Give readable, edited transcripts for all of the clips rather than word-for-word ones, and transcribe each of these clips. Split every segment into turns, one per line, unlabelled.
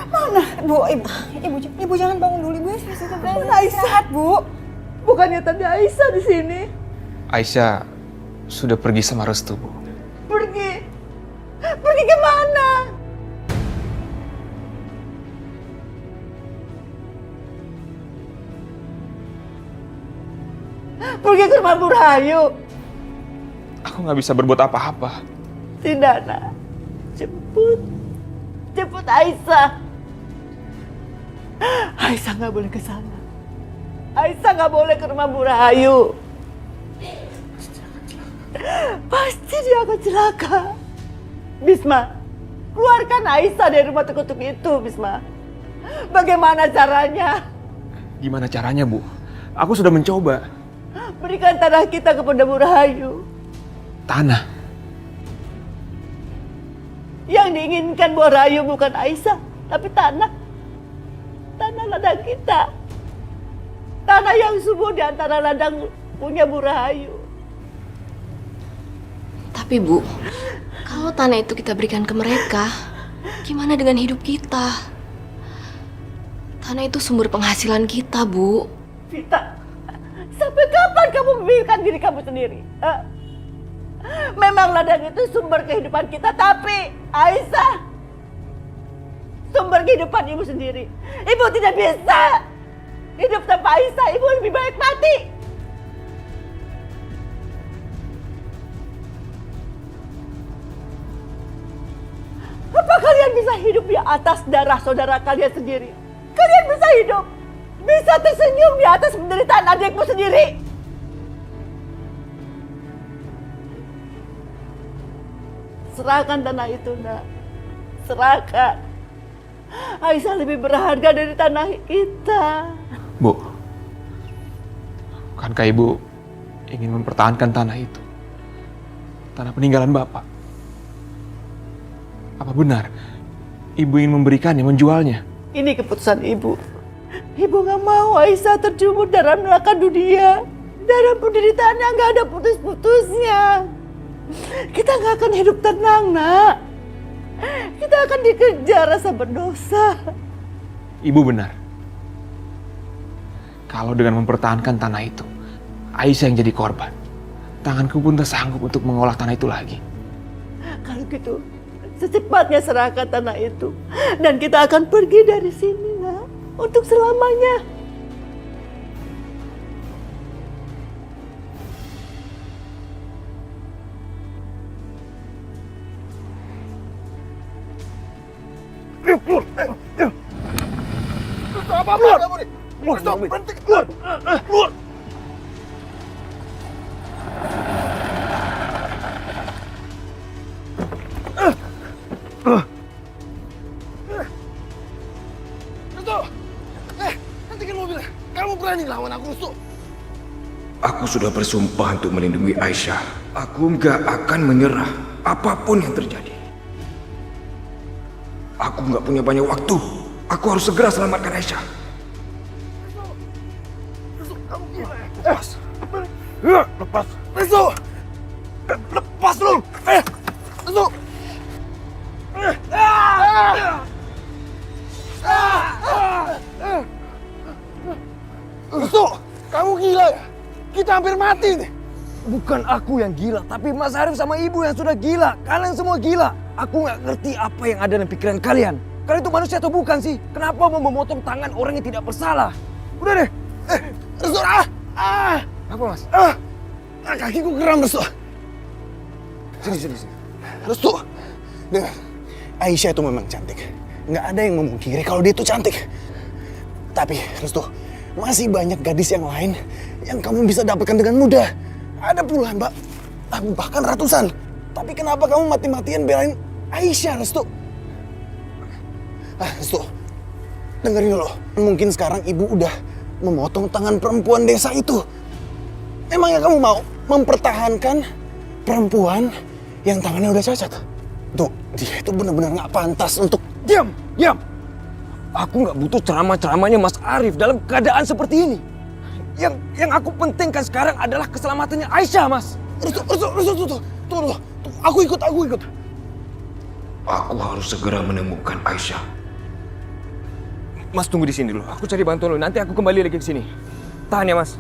Mana? Ibu jangan bangun dulu, Ibu.
Mana Aisyah, Bu? Bukannya tadi Aisyah di sini?
Aisyah sudah pergi sama Restu, Bu.
Pergi? Pergi kemana? Pergi ke rumah Bu Rahayu?
Aku nggak bisa berbuat apa-apa.
Tidak, nak. Jemput Aisyah. Aisyah nggak boleh ke sana. Aisyah nggak boleh ke rumah Bu Rahayu. Pasti dia akan celaka. Bisma, keluarkan Aisyah dari rumah terkutuk itu, Bisma. Bagaimana caranya?
Gimana caranya, Bu? Aku sudah mencoba.
Berikan tanah kita kepada Bu Rahayu.
Tanah?
Yang diinginkan Bu Rahayu bukan Aisyah, tapi tanah. Tanah ladang kita. Tanah yang subur di antara ladang punya Bu Rahayu.
Tapi Bu, kalau tanah itu kita berikan ke mereka, gimana dengan hidup kita? Tanah itu sumber penghasilan kita, Bu.
Vita, sampai kapan kamu memikirkan diri kamu sendiri? Memang ladang itu sumber kehidupan kita, tapi Aisyah sumber kehidupan ibu sendiri. Ibu tidak bisa hidup tanpa Aisyah. Ibu lebih baik mati. Apa kalian bisa hidup di atas darah saudara kalian sendiri? Kalian bisa hidup, bisa tersenyum di atas penderitaan adikmu sendiri. Serahkan tanah itu, nak. Serahkan. Aisyah lebih berharga dari tanah kita.
Bu, bukankah Ibu ingin mempertahankan tanah itu? Tanah peninggalan Bapak. Apa benar Ibu ingin memberikannya, menjualnya?
Ini keputusan ibu. Ibu gak mau Aisyah terjumur dalam neraka dunia. Dalam penderitaan yang gak ada putus-putusnya. Kita gak akan hidup tenang, nak. Kita akan dikejar rasa berdosa.
Ibu benar. Kalau dengan mempertahankan tanah itu, Aisyah yang jadi korban. Tanganku pun tak sanggup untuk mengolah tanah itu lagi.
Kalau gitu, secepatnya serahkan tanah itu. Dan kita akan pergi dari sini, nak. Untuk selamanya.
Keluar! Keluar! Stop! Berhenti! Keluar! Keluar! Restu! Hentikan mobilnya! Kamu berani lawan aku, Restu?
Aku sudah bersumpah untuk melindungi Aisyah. Aku nggak akan menyerah apapun yang terjadi. Aku nggak punya banyak waktu. Aku harus segera selamatkan Aisyah.
Restu, kamu gila ya? Lepas! Lepas! Restu! Lepas lu! Restu! Restu, kamu gila ya? Kita hampir mati nih.
Bukan aku yang gila, tapi Mas Arif sama Ibu yang sudah gila. Kalian semua gila. Aku nggak ngerti apa yang ada dalam pikiran kalian. Kalian itu manusia atau bukan sih? Kenapa mau memotong tangan orang yang tidak bersalah? Udah deh.
Restu,
Apa Mas?
kakiku kram, Restu. Sini. Restu, dengar. Aisyah itu memang cantik. Nggak ada yang memungkiri kalau dia itu cantik. Tapi, Restu, masih banyak gadis yang lain yang kamu bisa dapatkan dengan mudah. Ada puluhan, Mbak. Bahkan ratusan. Tapi kenapa kamu mati-matian belain Aisyah, Restu? Restu, dengerin dulu. Mungkin sekarang ibu udah memotong tangan perempuan desa itu. Emangnya kamu mau mempertahankan perempuan yang tangannya udah cacat? Tuh, dia itu benar-benar nggak pantas untuk...
Diam! Aku nggak butuh ceramah-ceramahnya Mas Arif dalam keadaan seperti ini. Yang aku pentingkan sekarang adalah keselamatannya Aisyah, Mas.
Restu, tunggu. Aku ikut.
Aku harus segera menemukan Aisyah.
Mas tunggu di sini dulu. Aku cari bantuan dulu. Nanti aku kembali lagi ke sini. Tahan ya, Mas.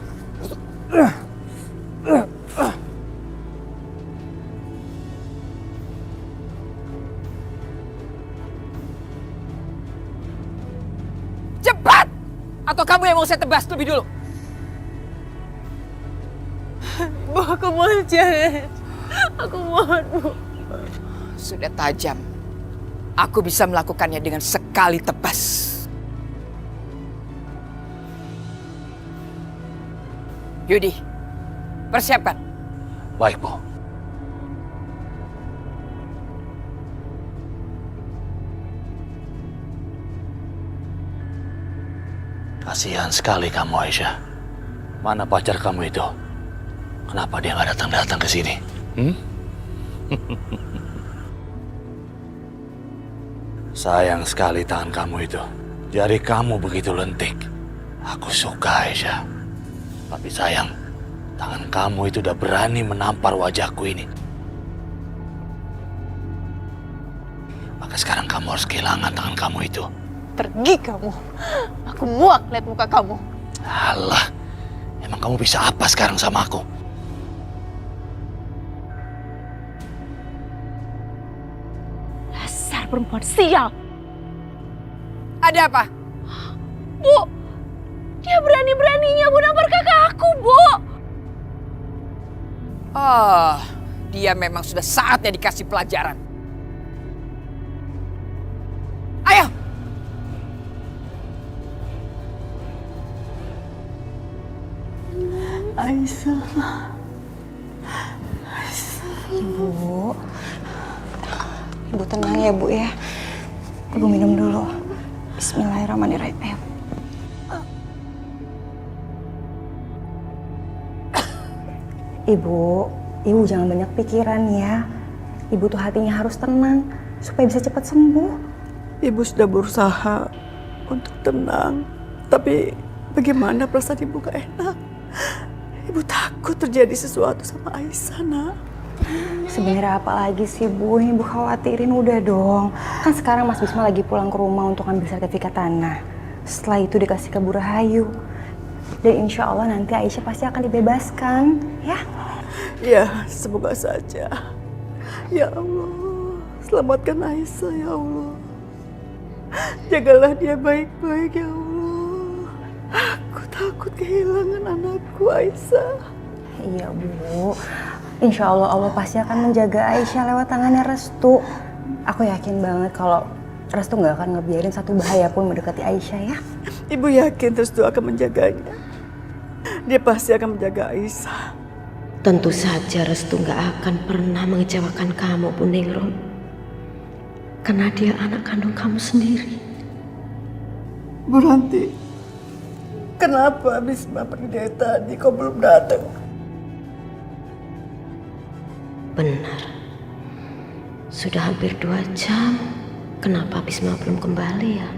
Cepat! Atau kamu yang mau saya tebas lebih dulu?
Bu, aku mohon jangan. Aku mohon, Bu.
Sudah tajam. Aku bisa melakukannya dengan sekali tebas. Yudi, persiapkan.
Baik, Bu. Kasihan sekali kamu, Aisyah. Mana pacar kamu itu? Kenapa dia nggak datang-datang ke sini? Sayang sekali tangan kamu itu. Jari kamu begitu lentik. Aku suka, Aisyah. Tapi sayang, tangan kamu itu udah berani menampar wajahku ini. Maka sekarang kamu harus kehilangan tangan kamu itu.
Pergi kamu. Aku muak lihat muka kamu.
Alah, emang kamu bisa apa sekarang sama aku?
Dasar perempuan sial.
Ada apa?
Bu, dia berani-beraninya Bu nampar kakak aku, Bu.
Oh, dia memang sudah saatnya dikasih pelajaran. Ayo!
Aisyah.
Ibu. Ibu tenang ya, Bu ya. Ibu minum dulu. Bismillahirrahmanirrahim. Ayo. Ibu jangan banyak pikiran ya. Ibu tuh hatinya harus tenang supaya bisa cepat sembuh.
Ibu sudah berusaha untuk tenang. Tapi bagaimana perasaan ibu gak enak? Ibu takut terjadi sesuatu sama Aisyah, nak.
Sebenarnya apa lagi sih, Bu? Yang Ibu khawatirin udah dong. Kan sekarang Mas Bisma lagi pulang ke rumah untuk ambil sertifikat tanah. Setelah itu dikasih ke Bu Rahayu. Dan insya Allah nanti Aisyah pasti akan dibebaskan, ya?
Ya, semoga saja. Ya Allah, selamatkan Aisyah, ya Allah. Jagalah dia baik-baik, ya Allah. Aku takut kehilangan anakku, Aisyah.
Iya, Bu. Insya Allah Allah pasti akan menjaga Aisyah lewat tangannya Restu. Aku yakin banget kalau Restu nggak akan ngebiarin satu bahaya pun mendekati Aisyah, ya?
Ibu yakin Restu akan menjaganya. Dia pasti akan menjaga Aisyah.
Tentu saja Restu nggak akan pernah mengecewakan kamu, Bu Ningrum. Karena dia anak kandung kamu sendiri.
Bu Ranti, kenapa Bisma pergi dari tadi kok belum datang?
Benar. Sudah hampir 2 jam. Kenapa Bisma belum kembali ya?